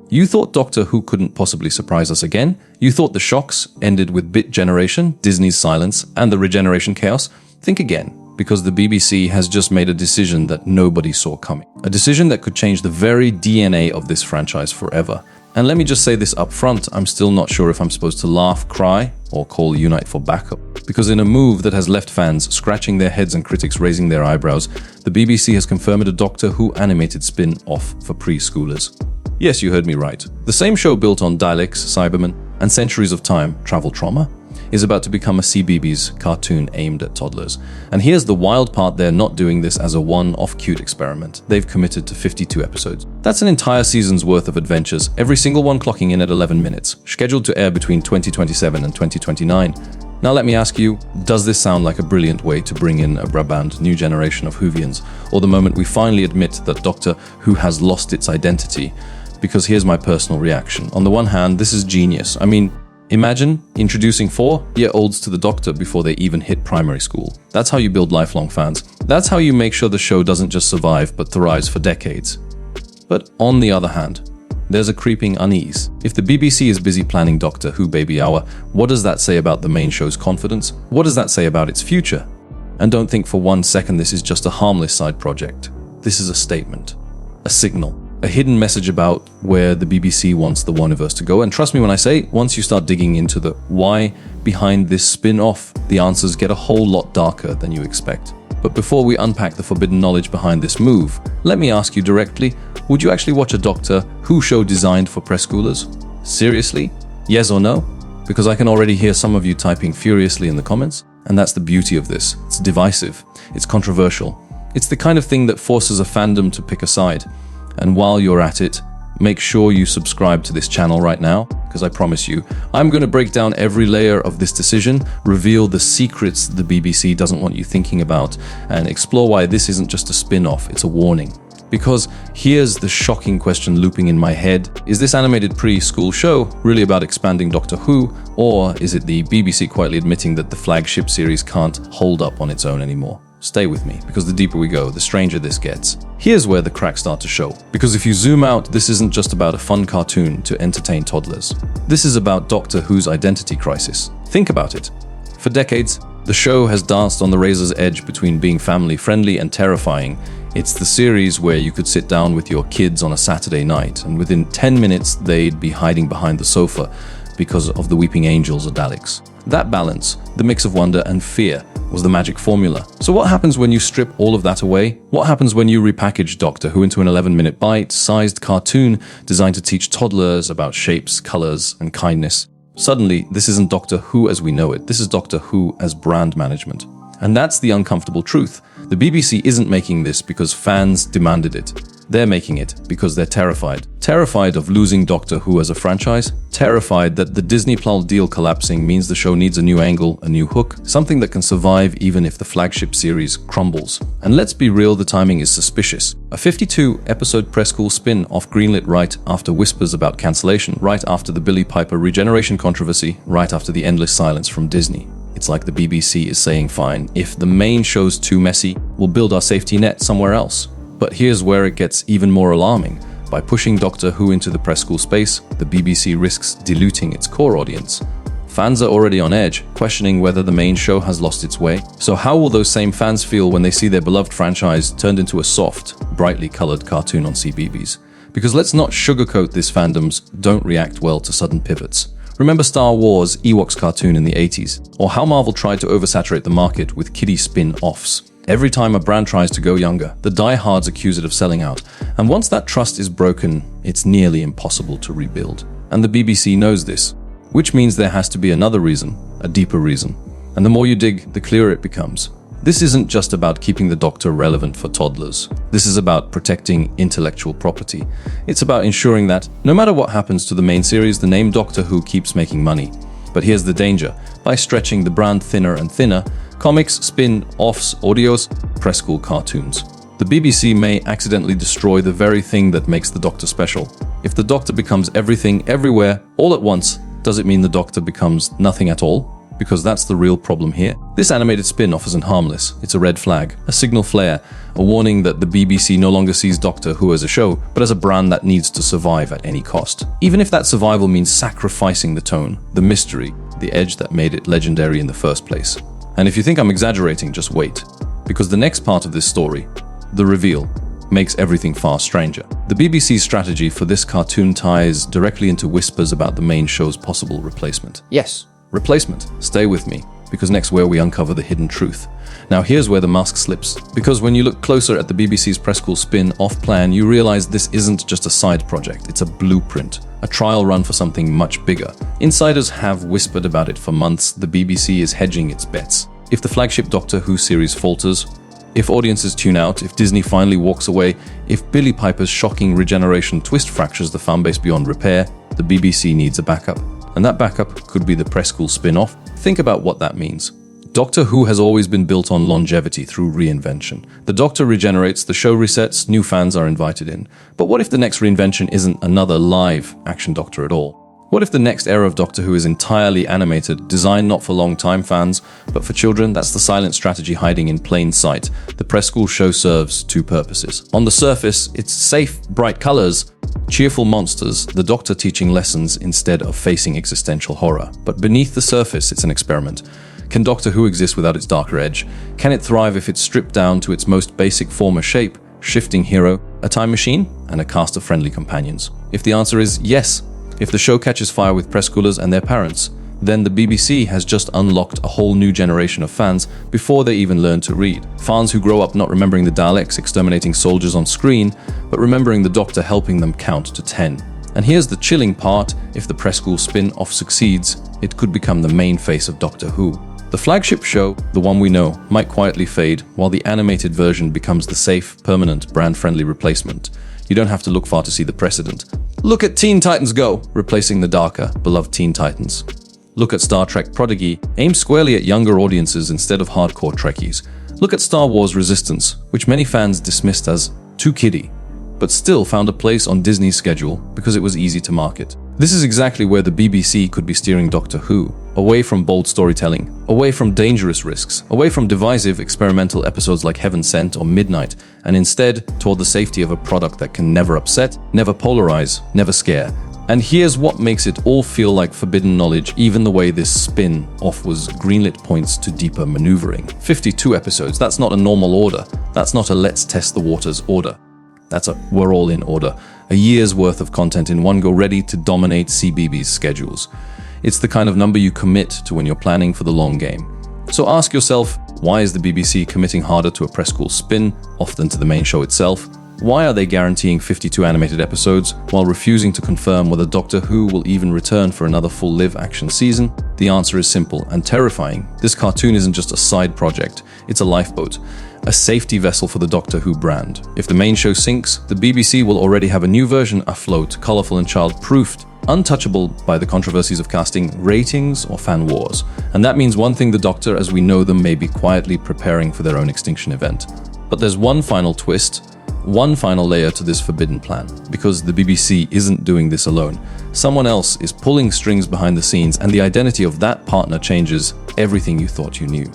You thought Doctor Who couldn't possibly surprise us again? You thought the shocks ended with Bit Generation, Disney's silence, and the regeneration chaos? Think again, because the BBC has just made a decision that nobody saw coming. A decision that could change the very DNA of this franchise forever. And let me just say this up front, I'm still not sure if I'm supposed to laugh, cry, or call Unite for backup. Because in a move that has left fans scratching their heads and critics raising their eyebrows, the BBC has confirmed a Doctor Who animated spin-off for preschoolers. Yes, you heard me right. The same show built on Daleks, Cybermen, and centuries of time, travel trauma, is about to become a CBeebies cartoon aimed at toddlers. And here's the wild part, they're not doing this as a one-off cute experiment. They've committed to 52 episodes. That's an entire season's worth of adventures, every single one clocking in at 11 minutes, scheduled to air between 2027 and 2029. Now let me ask you, does this sound like a brilliant way to bring in a brand new generation of Whovians, or the moment we finally admit that Doctor Who has lost its identity? Because here's my personal reaction. On the one hand, this is genius. I mean, imagine introducing 4-year-olds to the Doctor before they even hit primary school. That's how you build lifelong fans. That's how you make sure the show doesn't just survive, but thrives for decades. But on the other hand, there's a creeping unease. If the BBC is busy planning Doctor Who Baby Hour, what does that say about the main show's confidence? What does that say about its future? And don't think for 1 second this is just a harmless side project. This is a statement, a signal, a hidden message about where the BBC wants the Whoniverse to go. And trust me when I say, once you start digging into the why behind this spin-off, the answers get a whole lot darker than you expect. But before we unpack the forbidden knowledge behind this move, let me ask you directly, would you actually watch a Doctor Who show designed for preschoolers? Seriously? Yes or no? Because I can already hear some of you typing furiously in the comments, and that's the beauty of this. It's divisive, it's controversial. It's the kind of thing that forces a fandom to pick a side. And while you're at it, make sure you subscribe to this channel right now, because I promise you, I'm going to break down every layer of this decision, reveal the secrets the BBC doesn't want you thinking about, and explore why this isn't just a spin-off, it's a warning. Because here's the shocking question looping in my head. Is this animated preschool show really about expanding Doctor Who, or is it the BBC quietly admitting that the flagship series can't hold up on its own anymore? Stay with me, because the deeper we go, the stranger this gets. Here's where the cracks start to show. Because if you zoom out, this isn't just about a fun cartoon to entertain toddlers. This is about Doctor Who's identity crisis. Think about it. For decades, the show has danced on the razor's edge between being family-friendly and terrifying. It's the series where you could sit down with your kids on a Saturday night, and within 10 minutes, they'd be hiding behind the sofa because of the weeping angels or Daleks. That balance, the mix of wonder and fear, was the magic formula. So what happens when you strip all of that away? What happens when you repackage Doctor Who into an 11-minute bite-sized cartoon designed to teach toddlers about shapes, colors, and kindness? Suddenly, this isn't Doctor Who as we know it. This is Doctor Who as brand management. And that's the uncomfortable truth. The BBC isn't making this because fans demanded it. They're making it because they're terrified. Terrified of losing Doctor Who as a franchise. Terrified that the Disney Plus deal collapsing means the show needs a new angle, a new hook, something that can survive even if the flagship series crumbles. And let's be real, the timing is suspicious. A 52-episode Preschool spin-off greenlit right after whispers about cancellation, right after the Billie Piper regeneration controversy, right after the endless silence from Disney. It's like the BBC is saying, fine, if the main show's too messy, we'll build our safety net somewhere else. But here's where it gets even more alarming. By pushing Doctor Who into the preschool space, the BBC risks diluting its core audience. Fans are already on edge, questioning whether the main show has lost its way. So how will those same fans feel when they see their beloved franchise turned into a soft, brightly colored cartoon on CBeebies? Because let's not sugarcoat this, fandoms don't react well to sudden pivots. Remember Star Wars' Ewoks cartoon in the 80s? Or how Marvel tried to oversaturate the market with kiddie spin-offs? Every time a brand tries to go younger, the diehards accuse it of selling out. And once that trust is broken, it's nearly impossible to rebuild. And the BBC knows this, which means there has to be another reason, a deeper reason. And the more you dig, the clearer it becomes. This isn't just about keeping the Doctor relevant for toddlers. This is about protecting intellectual property. It's about ensuring that, no matter what happens to the main series, the name Doctor Who keeps making money. But here's the danger. By stretching the brand thinner and thinner, comics, spin-offs, audios, preschool cartoons, the BBC may accidentally destroy the very thing that makes the Doctor special. If the Doctor becomes everything, everywhere, all at once, does it mean the Doctor becomes nothing at all? because that's the real problem here. This animated spin-off isn't harmless. It's a red flag, a signal flare, a warning that the BBC no longer sees Doctor Who as a show, but as a brand that needs to survive at any cost. Even if that survival means sacrificing the tone, the mystery, the edge that made it legendary in the first place. And if you think I'm exaggerating, just wait. Because the next part of this story, the reveal, makes everything far stranger. The BBC's strategy for this cartoon ties directly into whispers about the main show's possible replacement. Yes, replacement. Stay with me, because next where we uncover the hidden truth. Now here's where the mask slips, because when you look closer at the BBC's Preschool spin-off plan, you realize this isn't just a side project, it's a blueprint, a trial run for something much bigger. Insiders have whispered about it for months. The BBC is hedging its bets. If the flagship Doctor Who series falters, if audiences tune out, if Disney finally walks away, if Billie Piper's shocking regeneration twist fractures the fanbase beyond repair, the BBC needs a backup. And that backup could be the Preschool spin-off. Think about what that means. Doctor Who has always been built on longevity through reinvention. The Doctor regenerates, the show resets, new fans are invited in. But what if the next reinvention isn't another live action Doctor at all? What if the next era of Doctor Who is entirely animated, designed not for long-time fans, but for children? That's the silent strategy hiding in plain sight. The Preschool show serves two purposes. On the surface, it's safe, bright colors, cheerful monsters, the Doctor teaching lessons instead of facing existential horror. But beneath the surface, it's an experiment. Can Doctor Who exist without its darker edge? Can it thrive if it's stripped down to its most basic form or shape? Shifting hero, a time machine, and a cast of friendly companions? If the answer is yes, if the show catches fire with preschoolers and their parents, then the BBC has just unlocked a whole new generation of fans before they even learn to read. Fans who grow up not remembering the Daleks exterminating soldiers on screen, but remembering the Doctor helping them count to 10. And here's the chilling part: if the Preschool spin-off succeeds, it could become the main face of Doctor Who. The flagship show, the one we know, might quietly fade, while the animated version becomes the safe, permanent, brand-friendly replacement. You don't have to look far to see the precedent. Look at Teen Titans Go, replacing the darker, beloved Teen Titans. Look at Star Trek Prodigy, aimed squarely at younger audiences instead of hardcore Trekkies. Look at Star Wars Resistance, which many fans dismissed as too kiddie, but still found a place on Disney's schedule because it was easy to market. This is exactly where the BBC could be steering Doctor Who, away from bold storytelling, away from dangerous risks, away from divisive experimental episodes like Heaven Sent or Midnight, and instead toward the safety of a product that can never upset, never polarize, never scare. And here's what makes it all feel like forbidden knowledge. Even the way this spin-off was greenlit points to deeper maneuvering. 52 episodes, that's not a normal order. That's not a let's test the waters order. That's a we're all in order. A year's worth of content in one go, ready to dominate CBeebies schedules. It's the kind of number you commit to when you're planning for the long game. So ask yourself, why is the BBC committing harder to a Preschool spin-off than to the main show itself? Why are they guaranteeing 52 animated episodes while refusing to confirm whether Doctor Who will even return for another full live-action season? The answer is simple and terrifying. This cartoon isn't just a side project, it's a lifeboat, a safety vessel for the Doctor Who brand. If the main show sinks, the BBC will already have a new version afloat, colorful and child-proofed, untouchable by the controversies of casting, ratings, or fan wars. And that means one thing: the Doctor, as we know them, may be quietly preparing for their own extinction event. But there's one final twist, one final layer to this forbidden plan, because the BBC isn't doing this alone. Someone else is pulling strings behind the scenes, and the identity of that partner changes everything you thought you knew.